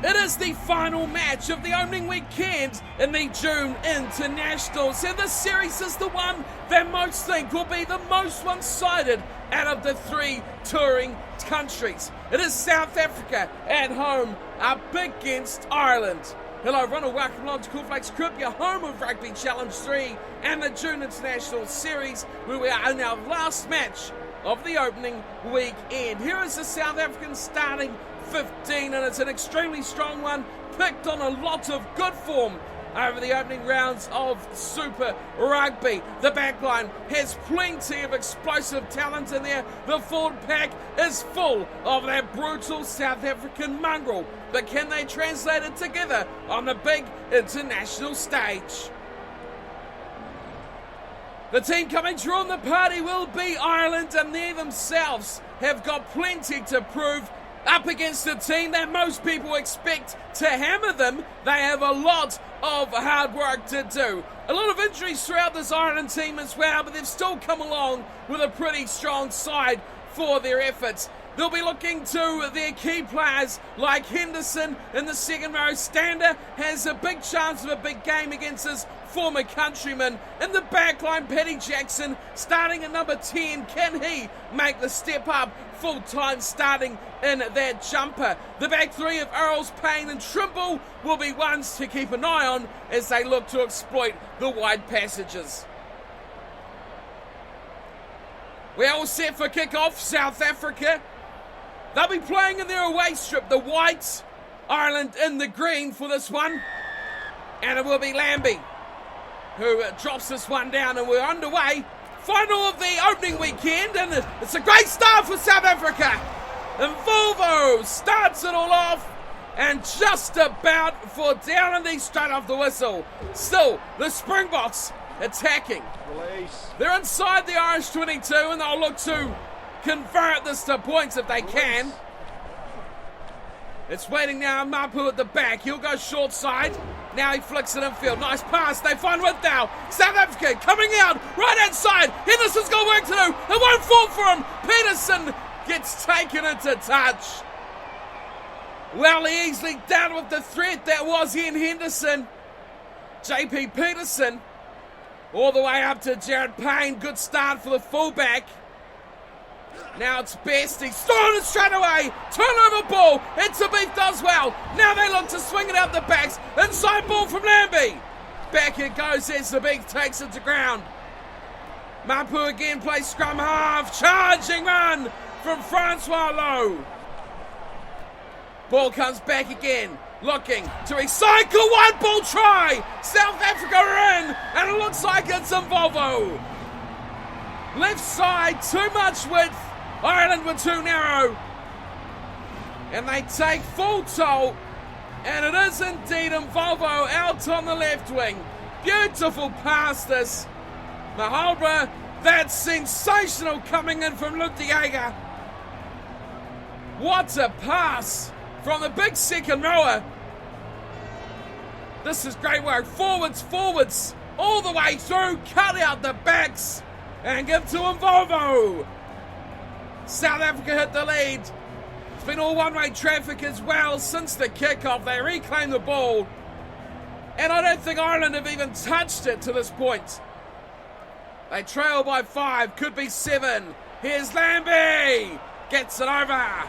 It is the final match of the opening weekend in the June Internationals, and this series is the one that most think will be the most one-sided out of the three touring countries. It is South Africa at home up against Ireland. Hello everyone and welcome along to Cornflakes Crib, your home of Rugby Challenge 3 and the June International Series, where we are in our last match of the opening weekend. Here is the South African starting 15, and it's an extremely strong one, picked on a lot of good form over the opening rounds of Super Rugby. The backline has plenty of explosive talent in there. The forward pack is full of that brutal South African mongrel. But can they translate it together on the big international stage? The team coming through on the party will be Ireland, and they themselves have got plenty to prove. Up against a team that most people expect to hammer them, they have a lot of hard work to do. A lot of injuries throughout this Ireland team as well, but they've still come along with a pretty strong side for their efforts. They'll be looking to their key players like Henderson in the second row. Stander has a big chance of a big game against his former countryman. In the backline, Paddy Jackson starting at number 10. Can he make the step up full-time starting in that jumper? The back three of Earls, Payne and Trimble will be ones to keep an eye on as they look to exploit the wide passages. We're all set for kick-off. South Africa, they'll be playing in their away strip, the white, Ireland in the green for this one. And it will be Lambie who drops this one down, and we're underway. Final of the opening weekend, and it's a great start for South Africa. And Volvo starts it all off, and just about for down and these straight off the whistle. Still, the Springboks attacking. They're inside the Irish 22, and they'll look to convert this to points if they can. It's waiting now, Mapu at the back. He'll go short side. Now he flicks it infield. Nice pass. They find width now. South Africa coming out. Right hand side. Henderson's got work to do. It won't fall for him. Peterson gets taken into touch. Well, he easily down with the threat that was Ian Henderson. JP Peterson all the way up to Jared Payne. Good start for the fullback. Now it's Best, he's thrown it straight away, turnover ball, it's a beef does well, now they look to swing it out the backs, inside ball from Lambie, back it goes as the beef takes it to ground. Mapu again plays scrum half, charging run from Francois Lowe. Ball comes back again, looking to recycle, one ball try, South Africa are in, and it looks like it's in Volvo. Left side, too much width. Ireland were too narrow. And they take full toll. And it is indeed in Volvo out on the left wing. Beautiful pass this. Mahalbra, that's sensational coming in from Luke de Jager. What a pass from the big second rower. This is great work. Forwards, all the way through. Cut out the backs. And give to Volvo. South Africa hit the lead. It's been all one-way traffic as well since the kickoff. They reclaim the ball. And I don't think Ireland have even touched it to this point. They trail by 5, could be 7. Here's Lambie. Gets it over.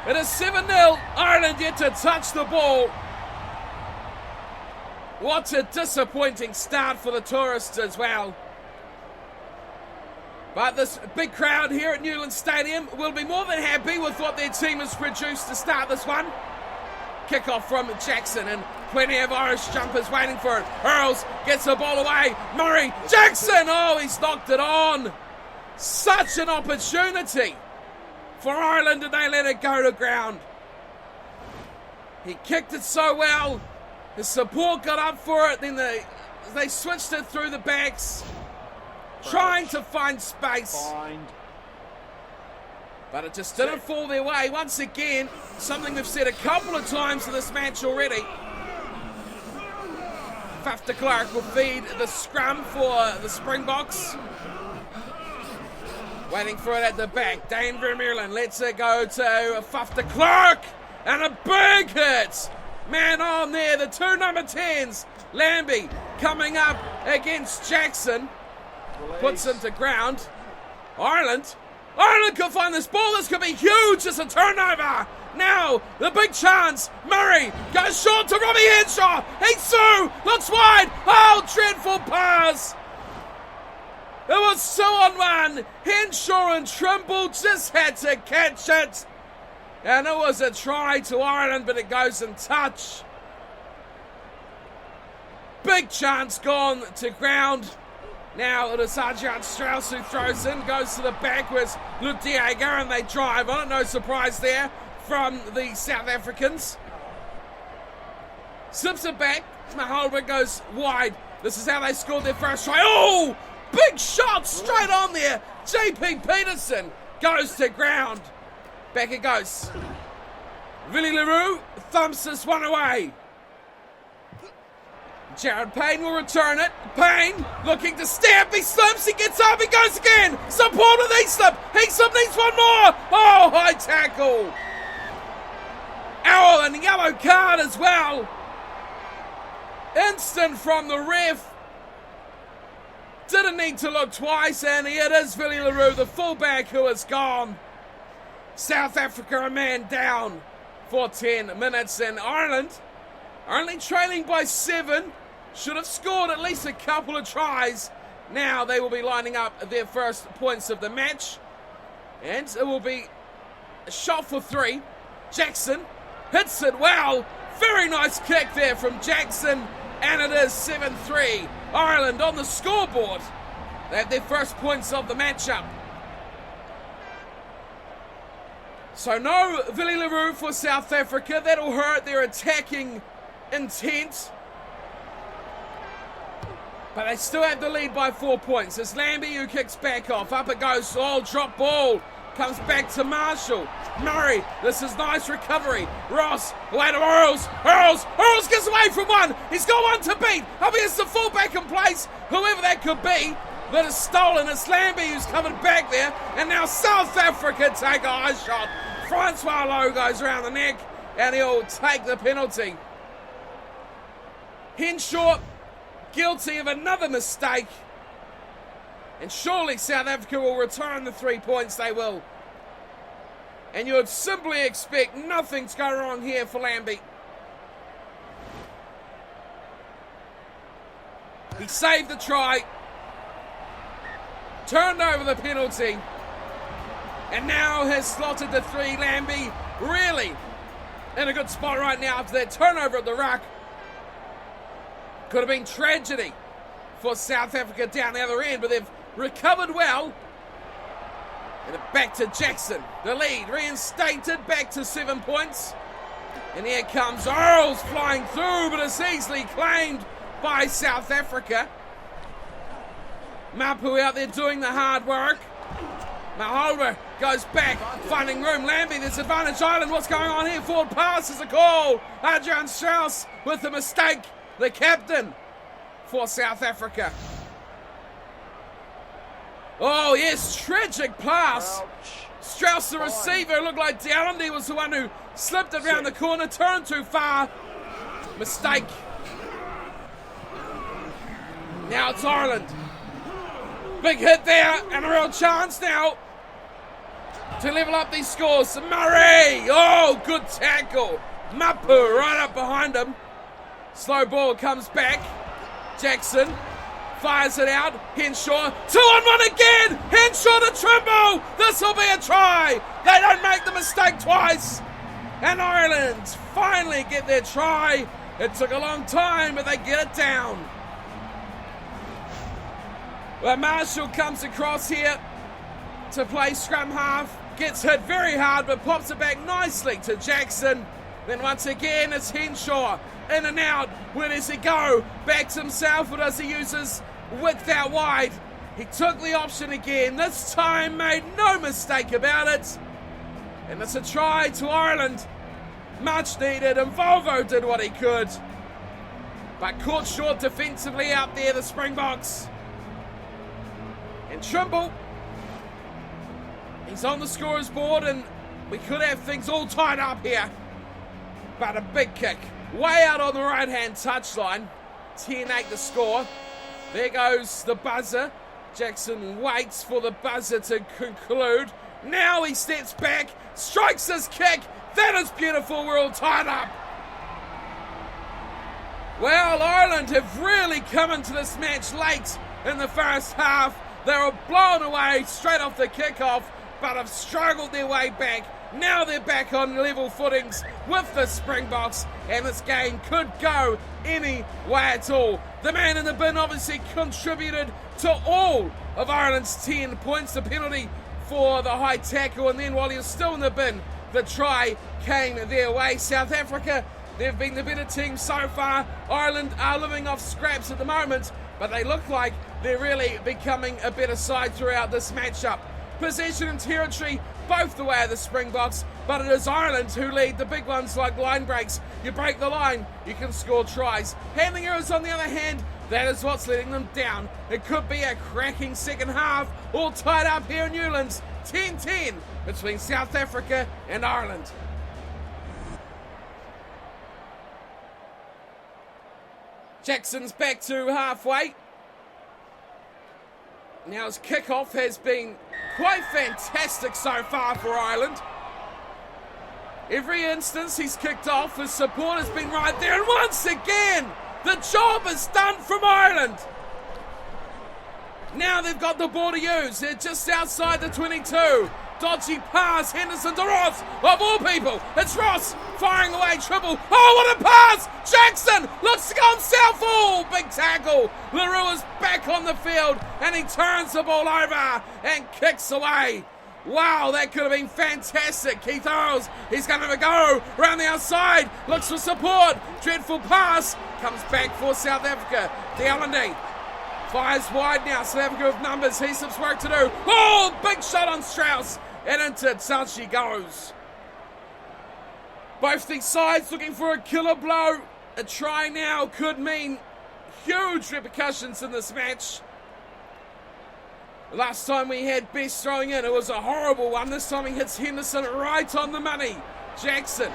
It is 7-0. Ireland yet to touch the ball. What a disappointing start for the tourists as well. But this big crowd here at Newland Stadium will be more than happy with what their team has produced to start this one. Kickoff from Jackson, and plenty of Irish jumpers waiting for it. Earls gets the ball away. Murray, Jackson, oh, he's knocked it on. Such an opportunity for Ireland, and they let it go to ground. He kicked it so well. The support got up for it, then they switched it through the backs, trying to find space. But it just didn't fall their way. Once again, something we've said a couple of times in this match already. Faf de Klerk will feed the scrum for the Springboks. Waiting for it at the back. Dane Vermeulen lets it go to Faf de Klerk. And a big hit. Man on there, the two number 10s. Lambie coming up against Jackson. Puts him to ground. Ireland could find this ball. This could be huge. It's a turnover. Now, the big chance. Murray goes short to Robbie Henshaw. He's through. Looks wide. Oh, dreadful pass. It was 2 on 1. Henshaw and Trimble just had to catch it. And it was a try to Ireland, but it goes in touch. Big chance gone to ground. Now it is Adrian Strauss who throws in, goes to the back with Luke Diego, and they drive on it. No surprise there from the South Africans. Slips it back. Mahalwa goes wide. This is how they scored their first try. Oh! Big shot straight on there. JP Peterson goes to ground. Back it goes. Willie Leroux thumps this one away. Jared Payne will return it. Payne looking to stamp. He slips. He gets up. He goes again. Support with Easlip. Easlip needs one more. Oh, high tackle. Owl and yellow card as well. Instant from the ref. Didn't need to look twice, and it is Willie Leroux, the fullback, who is gone. South Africa a man down for 10 minutes, and Ireland only trailing by 7. Should have scored at least a couple of tries. Now they will be lining up their first points of the match, and it will be a shot for 3. Jackson hits it well. Very nice kick there from Jackson, and it is 7-3. Ireland on the scoreboard. They have their first points of the matchup. So no Willie Leroux for South Africa. That'll hurt their attacking intent. But they still have the lead by 4 points. It's Lambie who kicks back off. Up it goes. Oh, drop ball. Comes back to Marshall. Murray. This is nice recovery. Ross. Away to Earls. Earls gets away from one. He's got one to beat. Up against the fullback in place. Whoever that could be. That is stolen. It's Lambie who's coming back there. And now South Africa take a high shot. Francois Lowe goes around the neck. And he'll take the penalty. Henshaw guilty of another mistake. And surely South Africa will return the 3 points. They will. And you would simply expect nothing to go wrong here for Lambie. He saved the try. Turned over the penalty. And now has slotted the 3. Lambie really in a good spot right now after that turnover at the ruck. Could have been tragedy for South Africa down the other end, but they've recovered well. And back to Jackson. The lead reinstated back to 7 points. And here comes Earls flying through, but it's easily claimed by South Africa. Mapu out there doing the hard work. Mahalwa goes back, finding room. Lambie, there's advantage Ireland. What's going on here? Forward pass is a call. Adrian Strauss with the mistake. The captain for South Africa. Oh, yes, tragic pass. Ouch. Strauss, the receiver, looked like Dowlandy was the one who slipped it around the corner, turned too far. Mistake. Now it's Ireland. Big hit there, and a real chance now to level up these scores. Murray, oh, good tackle. Mapu right up behind him. Slow ball comes back. Jackson fires it out. Henshaw, 2-on-1 again. Henshaw to Trimble. This will be a try. They don't make the mistake twice. And Ireland finally get their try. It took a long time, but they get it down. Well, Marshall comes across here to play scrum half. Gets hit very hard, but pops it back nicely to Jackson. Then once again, it's Henshaw. In and out. Where does he go? Backs himself, or does he use his width out wide? He took the option again. This time made no mistake about it. And it's a try to Ireland. Much needed, and Volvo did what he could. But caught short defensively out there, the Springboks. And Trimble He's on the scorer's board, and we could have things all tied up here. But a big kick, way out on the right-hand touchline. 10-8 the score. There goes the buzzer. Jackson waits for the buzzer to conclude. Now he steps back, strikes his kick. That is beautiful. We're all tied up. Well, Ireland have really come into this match late in the first half. They were blown away straight off the kickoff, but have struggled their way back. Now they're back on level footings with the Springboks, and this game could go any way at all. The man in the bin obviously contributed to all of Ireland's 10 points, the penalty for the high tackle, and then while he was still in the bin, the try came their way. South Africa, they've been the better team so far. Ireland are living off scraps at the moment, but they look like they're really becoming a better side throughout this matchup. Possession and territory, both the way of the Springboks, but it is Ireland who lead the big ones like line breaks. You break the line, you can score tries. Handling errors, on the other hand, that is what's letting them down. It could be a cracking second half, all tied up here in Newlands. 10-10 between South Africa and Ireland. Jackson's back to halfway. Now his kickoff has been quite fantastic so far for Ireland. Every instance he's kicked off, his support has been right there, and once again, the job is done from Ireland. Now they've got the ball to use. They're just outside the 22. Dodgy pass, Henderson to Ross, of all people. It's Ross firing away, triple. Oh, what a pass! Jackson looks to go himself. Oh, big tackle. LaRue is back on the field, and he turns the ball over and kicks away. Wow, that could have been fantastic. Keith Earls, he's going to have a go around the outside, looks for support. Dreadful pass, comes back for South Africa. Dealende fires wide now. South Africa with numbers. Heaslip's work to do. Oh, big shot on Strauss, and into touch she goes. Both these sides looking for a killer blow. A try now could mean huge repercussions in this match. Last time we had Best throwing in, it was a horrible one. This time he hits Henderson right on the money. Jackson,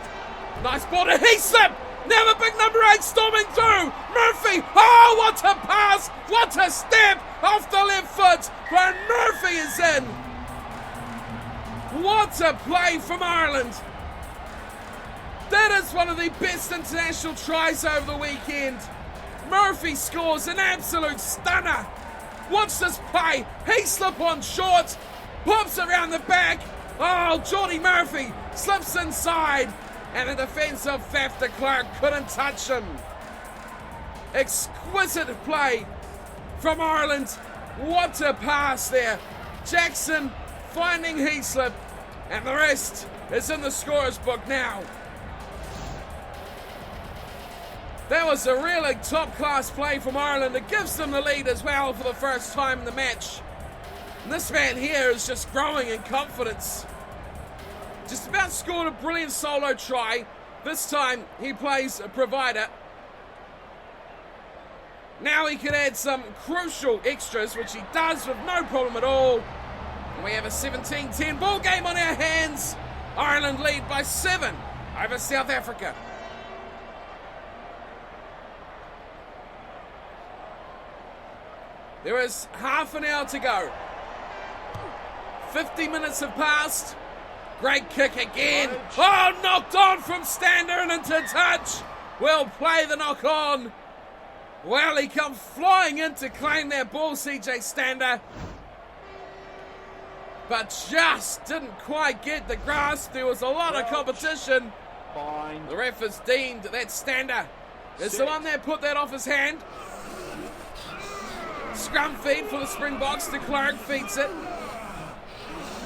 nice ball to Heaslip. Now the big number 8 storming through. Murphy, oh, what a pass. What a step off the left foot. But Murphy is in. What a play from Ireland. That is one of the best international tries over the weekend. Murphy scores an absolute stunner. Watch this play. Heaslip on short, pops around the back. Oh, Geordie Murphy slips inside, and the defence of Faf de Klerk couldn't touch him. Exquisite play from Ireland. What a pass there. Jackson finding Heaslip, and the rest is in the scorer's book now. That was a really top-class play from Ireland. It gives them the lead as well for the first time in the match. And this man here is just growing in confidence. Just about scored a brilliant solo try. This time he plays a provider. Now he can add some crucial extras, which he does with no problem at all. And we have a 17-10 ball game on our hands. Ireland lead by 7 over South Africa. There is half an hour to go. 50 minutes have passed. Great kick again. Oh, knocked on from Stander and into touch. Well play the knock on. Well, he come flying in to claim that ball, CJ Stander. But just didn't quite get the grasp. There was a lot of competition. The ref has deemed that Stander is the one that put that off his hand. Scrum feed for the Springboks. De Klerk feeds it.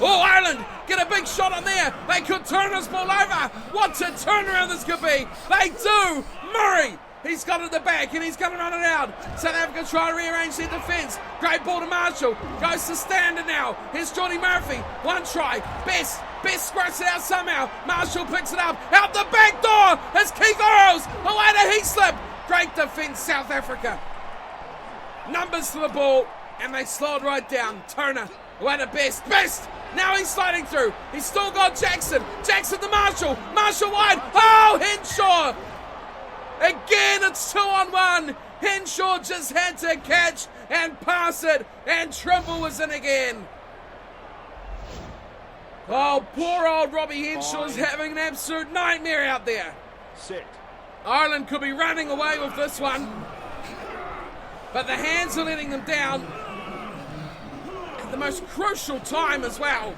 Oh, Ireland get a big shot on there. They could turn this ball over. What a turnaround this could be. They do. Murray, he's got it at the back and he's going to run it out. South Africa try to rearrange their defence. Great ball to Marshall. Goes to Stander now. Here's Geordie Murphy. One try. Best squirts it out somehow. Marshall picks it up. Out the back door. It's Keith Earls. Away to Heaslip. Great defence, South Africa. Numbers to the ball, and they slide right down. Turner, away to Best. Now he's sliding through. He's still got Jackson. Jackson to Marshall. Marshall wide. Oh, Henshaw. Again, it's 2-on-1. Henshaw just had to catch and pass it, and Trimble was in again. Oh, poor old Robbie Henshaw's having an absolute nightmare out there. Set. Ireland could be running away with this one, but the hands are letting them down at the most crucial time as well.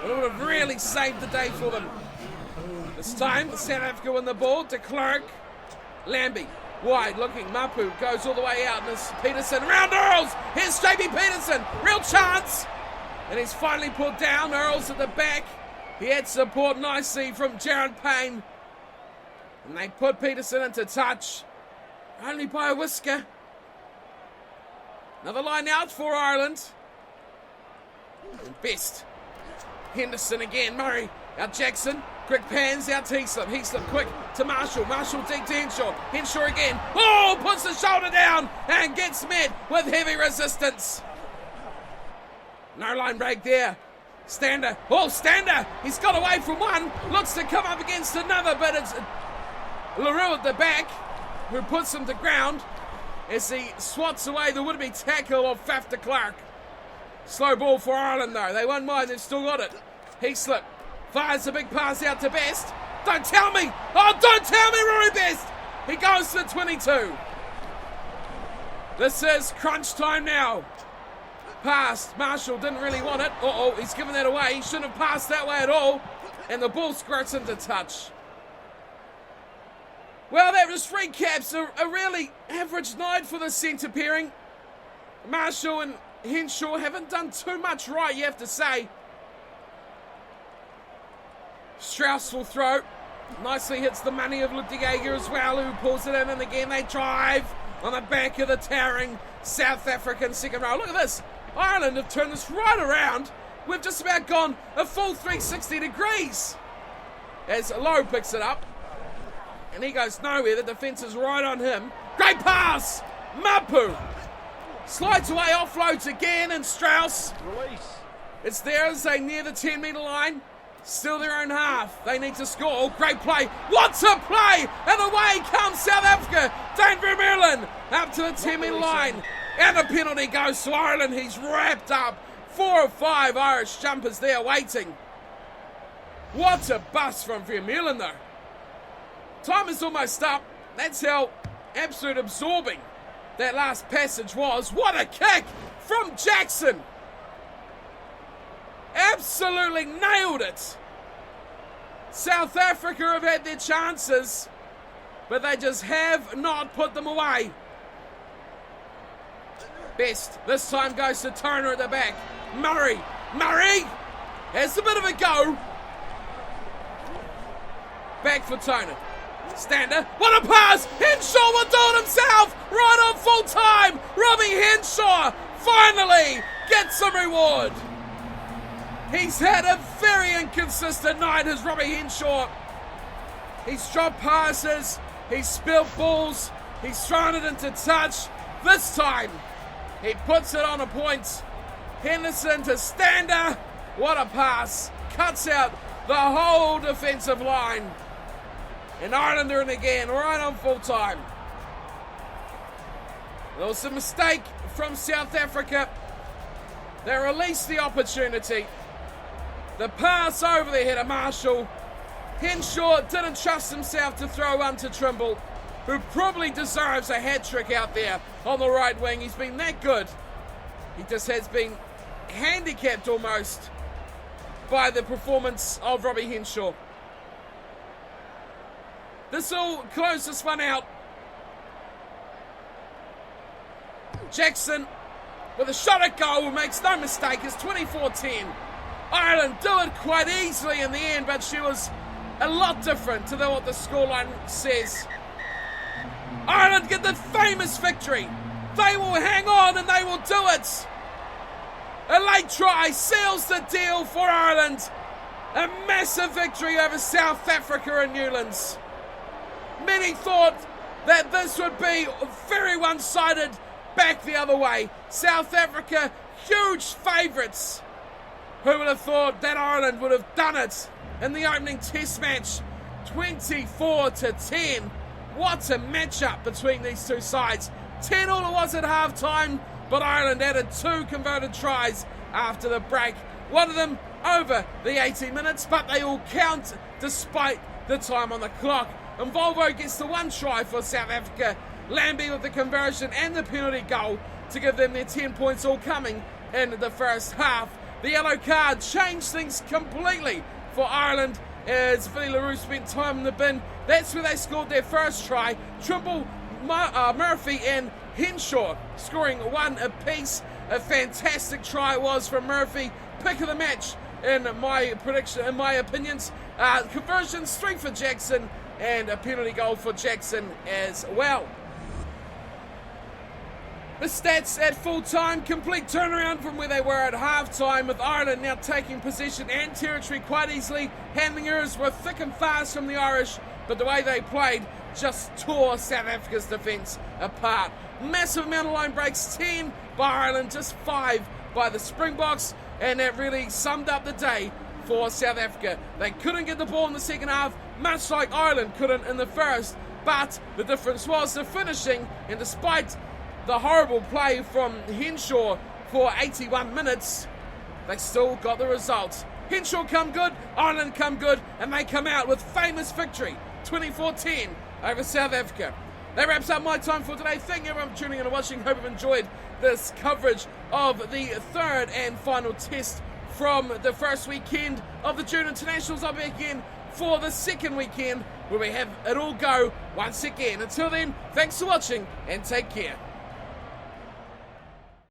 It would have really saved the day for them. This time, South Africa win the ball to Clark. Lambie, wide looking. Mapu goes all the way out, and it's Peterson around Earls. Here's JB Peterson, real chance. And he's finally pulled down. Earls at the back. He had support nicely from Jared Payne. And they put Peterson into touch. Only by a whisker. Another line out for Ireland. And Best. Henderson again. Murray out Jackson. Quick pans out to Heaslip. Heaslip quick to Marshall. Marshall deep to Henshaw. Henshaw again. Oh, puts the shoulder down and gets met with heavy resistance. No line break there. Stander. Oh, Stander. He's got away from one. Looks to come up against another, but it's LaRue at the back who puts him to ground as he swats away the would-be tackle of Faf de Klerk. Slow ball for Ireland though. They won't mind. They've still got it. Heaslip fires a big pass out to Best. Don't tell me. Oh, don't tell me, Rory Best. He goes to 22. This is crunch time now. Passed. Marshall didn't really want it. Uh-oh, he's given that away. He shouldn't have passed that way at all. And the ball squirts into touch. Well, that just recaps a really average night for the centre pairing. Marshall and Henshaw haven't done too much right, you have to say. Strauss will throw. Nicely hits the money of Lutiega as well, who pulls it in, and again they drive on the back of the towering South African second row. Look at this. Ireland have turned this right around. We've just about gone a full 360 degrees. As Lowe picks it up. And he goes nowhere. The defence is right on him. Great pass! Mapu! Slides away, offloads again, and Strauss. Release. It's there as they near the 10-metre line. Still their own half. They need to score. Oh, great play. What a play! And away comes South Africa. Dane Vermeulen up to the 10-metre line. And the penalty goes to Ireland. He's wrapped up. 4 or 5 Irish jumpers there waiting. What a bust from Vermeulen though. Time is almost up. That's how absolute absorbing that last passage was. What a kick from Jackson. Absolutely nailed it. South Africa have had their chances, but they just have not put them away. Best this time goes to Turner at the back. Murray has a bit of a go. Back for Turner. Stander, what a pass! Henshaw will do it himself! Right on full time! Robbie Henshaw finally gets some reward. He's had a very inconsistent night, as Robbie Henshaw. He's dropped passes, he's spilled balls, he's thrown it into touch. This time, he puts it on a point. Henderson to Stander. What a pass. Cuts out the whole defensive line. And Ireland are in again, right on full time. There was a mistake from South Africa. They released the opportunity. The pass over the head of Marshall. Henshaw didn't trust himself to throw one to Trimble, who probably deserves a hat-trick out there on the right wing. He's been that good. He just has been handicapped almost by the performance of Robbie Henshaw. This will close this one out. Jackson with a shot at goal, makes no mistake. It's 24-10. Ireland do it quite easily in the end, but she was a lot different to what the scoreline says. Ireland get the famous victory. They will hang on and they will do it. A late try seals the deal for Ireland. A massive victory over South Africa and Newlands. Many thought that this would be very one-sided, back the other way. South Africa, huge favourites. Who would have thought that Ireland would have done it in the opening test match? 24-10. What a matchup between these two sides. 10 all it was at half-time, but Ireland added 2 converted tries after the break. One of them over the 80 minutes, but they all count despite the time on the clock. And Volvo gets the 1 try for South Africa. Lambie with the conversion and the penalty goal to give them their 10 points, all coming in the first half. The yellow card changed things completely for Ireland as Vinnie LaRue spent time in the bin. That's where they scored their first try. Trimble, Murphy and Henshaw scoring 1 apiece. A fantastic try it was from Murphy. Pick of the match in my prediction, in my opinions. Conversions 3 for Jackson and a penalty goal for Jackson as well. The stats at full time, complete turnaround from where they were at half time, with Ireland now taking possession and territory quite easily. Handling errors were thick and fast from the Irish, but the way they played just tore South Africa's defence apart. Massive amount of line breaks, 10 by Ireland, just 5 by the Springboks, and that really summed up the day for South Africa. They couldn't get the ball in the second half, much like Ireland couldn't in the first, but the difference was the finishing, and despite the horrible play from Henshaw for 81 minutes, they still got the result. Henshaw come good, Ireland come good, and they come out with famous victory, 24-10 over South Africa. That wraps up my time for today. Thank you everyone for tuning in and watching. Hope you've enjoyed this coverage of the 3rd and final test from the first weekend of the June Internationals. I'll be back again for the 2nd weekend where we have it all go once again. Until then, thanks for watching and take care.